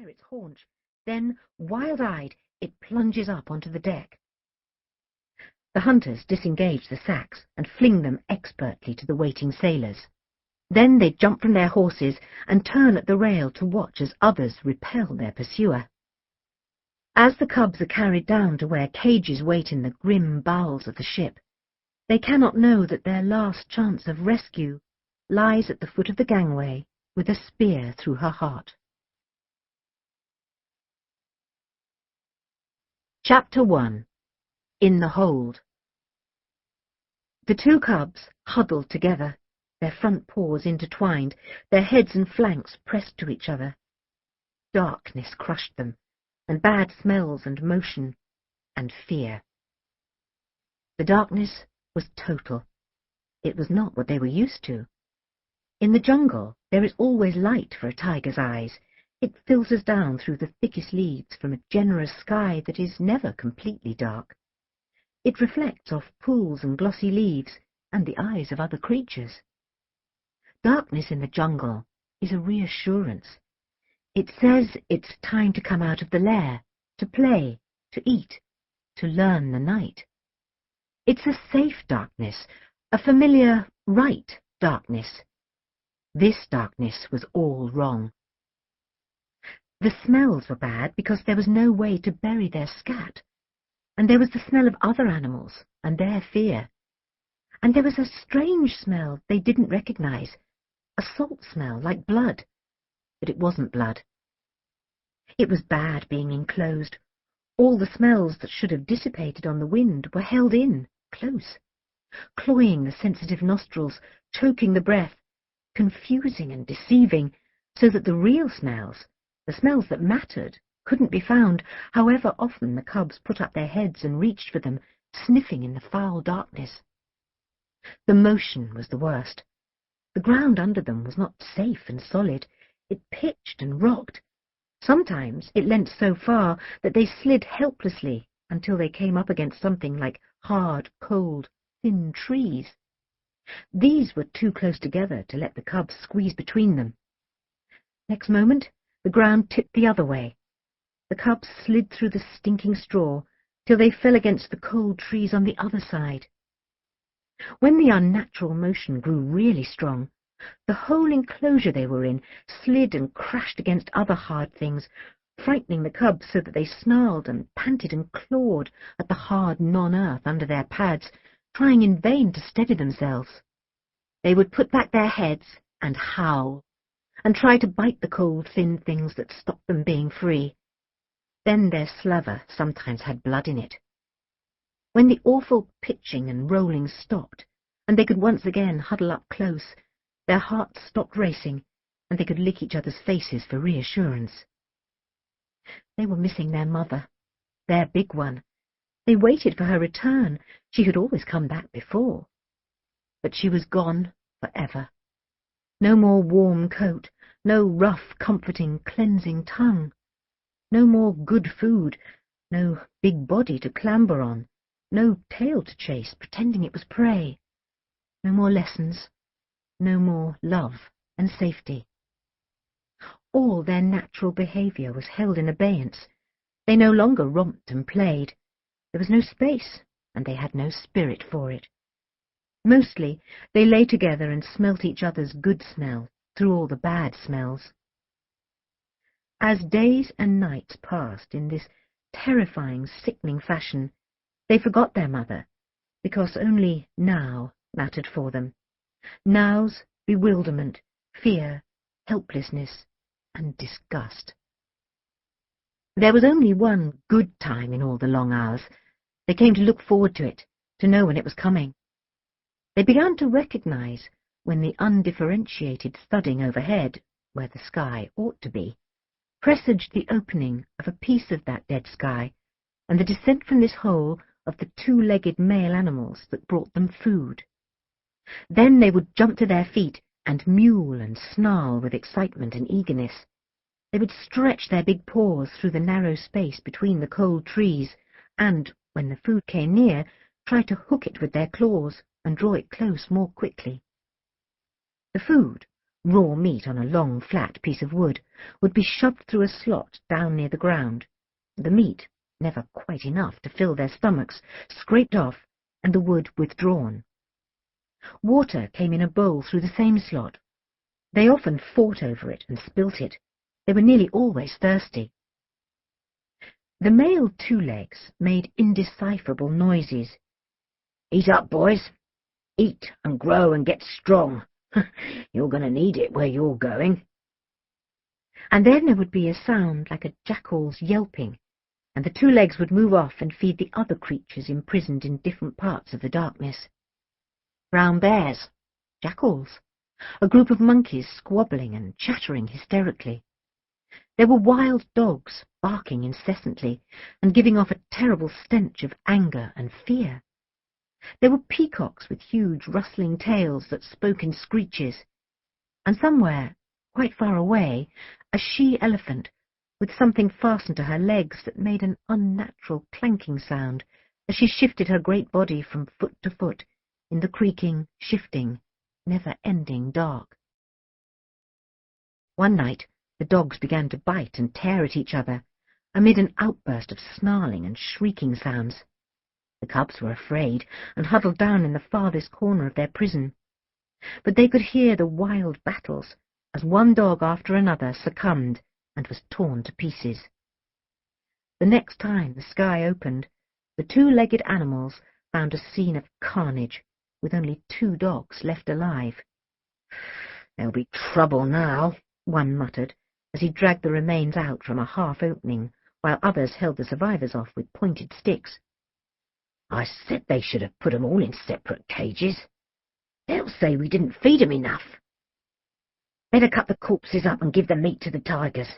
bare its haunch. Then, wild-eyed, it plunges up onto the deck. The hunters disengage the sacks and fling them expertly to the waiting sailors. Then they jump from their horses and turn at the rail to watch as others repel their pursuer. As the cubs are carried down to where cages wait in the grim bowels of the ship, they cannot know that their last chance of rescue lies at the foot of the gangway with a spear through her heart. Chapter 1. In the Hold. The two cubs huddled together, their front paws intertwined, their heads and flanks pressed to each other. Darkness crushed them, and bad smells and motion, and fear. The darkness was total. It was not what they were used to. In the jungle, there is always light for a tiger's eyes. It filters down through the thickest leaves from a generous sky that is never completely dark. It reflects off pools and glossy leaves and the eyes of other creatures. Darkness in the jungle is a reassurance. It says it's time to come out of the lair, to play, to eat, to learn the night. It's a safe darkness, a familiar, right darkness. This darkness was all wrong. The smells were bad because there was no way to bury their scat, and there was the smell of other animals and their fear. And there was a strange smell they didn't recognize, a salt smell like blood, but it wasn't blood. It was bad being enclosed. All the smells that should have dissipated on the wind were held in, close, cloying the sensitive nostrils, choking the breath, confusing and deceiving, so that the real smells, the smells that mattered, couldn't be found, however often the cubs put up their heads and reached for them, sniffing in the foul darkness. The motion was the worst. The ground under them was not safe and solid. It pitched and rocked. Sometimes it leant so far that they slid helplessly until they came up against something like hard, cold, thin trees. These were too close together to let the cubs squeeze between them. Next moment, the ground tipped the other way. The cubs slid through the stinking straw till they fell against the cold trees on the other side. When the unnatural motion grew really strong, the whole enclosure they were in slid and crashed against other hard things, frightening the cubs so that they snarled and panted and clawed at the hard non-earth under their pads, trying in vain to steady themselves. They would put back their heads and howl, and try to bite the cold, thin things that stopped them being free. Then their slaver sometimes had blood in it. When the awful pitching and rolling stopped, and they could once again huddle up close, their hearts stopped racing, and they could lick each other's faces for reassurance. They were missing their mother, their big one. They waited for her return. She had always come back before. But she was gone forever. No more warm coat, no rough, comforting, cleansing tongue. No more good food, no big body to clamber on, no tail to chase, pretending it was prey. No more lessons, no more love and safety. All their natural behaviour was held in abeyance. They no longer romped and played. There was no space, and they had no spirit for it. Mostly they lay together and smelt each other's good smell through all the bad smells. As days and nights passed in this terrifying, sickening fashion, they forgot their mother, because only now mattered for them. Now's bewilderment, fear, helplessness, and disgust. There was only one good time in all the long hours. They came to look forward to it, to know when it was coming. They began to recognize when the undifferentiated thudding overhead, where the sky ought to be, presaged the opening of a piece of that dead sky, and the descent from this hole of the two-legged male animals that brought them food. Then they would jump to their feet and mewl and snarl with excitement and eagerness. They would stretch their big paws through the narrow space between the cold trees, and, when the food came near, try to hook it with their claws and draw it close more quickly. The food Raw meat on a long, flat piece of wood would be shoved through a slot down near the ground. The meat, never quite enough to fill their stomachs, scraped off, and the wood withdrawn. Water came in a bowl through the same slot. They often fought over it and spilt it. They were nearly always thirsty. The male two-legs made indecipherable noises. "Eat up, boys. Eat and grow and get strong. You're going to need it where you're going." And then there would be a sound like a jackal's yelping, and the two legs would move off and feed the other creatures imprisoned in different parts of the darkness. Brown bears, jackals, a group of monkeys squabbling and chattering hysterically. There were wild dogs barking incessantly and giving off a terrible stench of anger and fear. There were peacocks with huge rustling tails that spoke in screeches, and somewhere, quite far away, a she-elephant with something fastened to her legs that made an unnatural clanking sound as she shifted her great body from foot to foot in the creaking, shifting, never-ending dark. One night the dogs began to bite and tear at each other, amid an outburst of snarling and shrieking sounds. The cubs were afraid and huddled down in the farthest corner of their prison. But they could hear the wild battles as one dog after another succumbed and was torn to pieces. The next time the sky opened, the two-legged animals found a scene of carnage, with only 2 dogs left alive. "There'll be trouble now," one muttered, as he dragged the remains out from a half-opening, while others held the survivors off with pointed sticks. "I said they should have put 'em all in separate cages. They'll say we didn't feed 'em enough. Better cut the corpses up and give the meat to the tigers.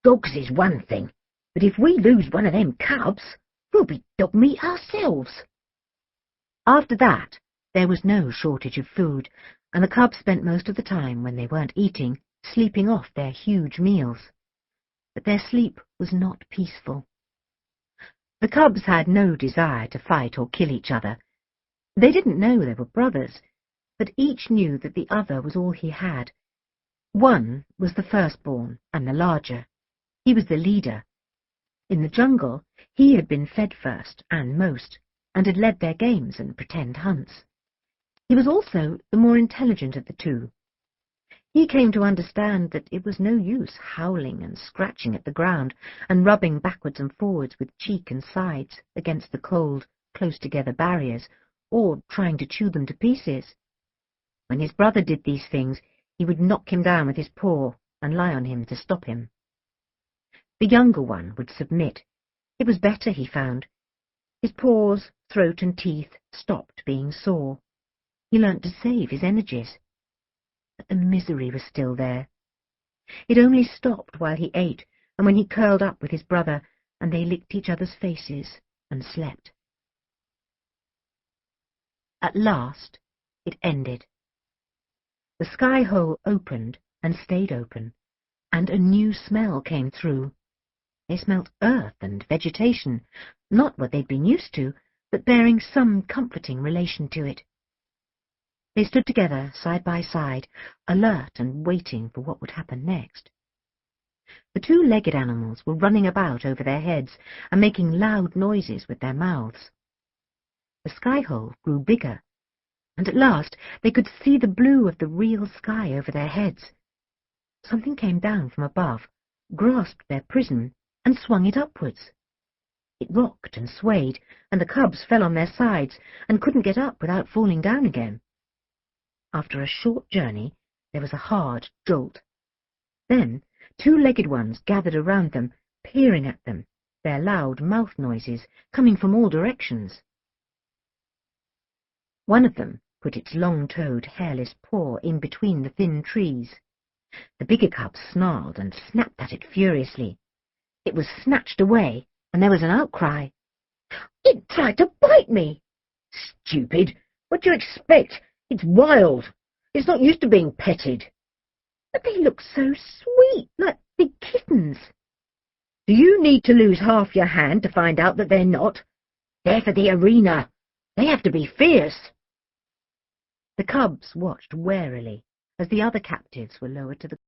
Dogs is one thing, but if we lose one of them cubs, we'll be dog meat ourselves." After that, there was no shortage of food, and the cubs spent most of the time, when they weren't eating, sleeping off their huge meals. But their sleep was not peaceful. The cubs had no desire to fight or kill each other. They didn't know they were brothers, but each knew that the other was all he had. One was the firstborn and the larger. He was the leader. In the jungle, he had been fed first and most, and had led their games and pretend hunts. He was also the more intelligent of the two. He came to understand that it was no use howling and scratching at the ground and rubbing backwards and forwards with cheek and sides against the cold, close-together barriers, or trying to chew them to pieces. When his brother did these things, he would knock him down with his paw and lie on him to stop him. The younger one would submit. It was better, he found. His paws, throat and teeth stopped being sore. He learnt to save his energies. But the misery was still there. It only stopped while he ate and when he curled up with his brother and they licked each other's faces and slept. At last it ended. The sky hole opened and stayed open, and a new smell came through. They smelt earth and vegetation, not what they'd been used to, but bearing some comforting relation to it. They stood together, side by side, alert and waiting for what would happen next. The two-legged animals were running about over their heads and making loud noises with their mouths. The sky-hole grew bigger, and at last they could see the blue of the real sky over their heads. Something came down from above, grasped their prison, and swung it upwards. It rocked and swayed, and the cubs fell on their sides and couldn't get up without falling down again. After a short journey, there was a hard jolt. Then two-legged ones gathered around them, peering at them, their loud mouth noises coming from all directions. One of them put its long-toed, hairless paw in between the thin trees. The bigger cub snarled and snapped at it furiously. It was snatched away, and there was an outcry. "It tried to bite me!" "Stupid! What do you expect? It's wild. It's not used to being petted." "But they look so sweet, like big kittens." "Do you need to lose half your hand to find out that they're not? They're for the arena. They have to be fierce." The cubs watched warily as the other captives were lowered to the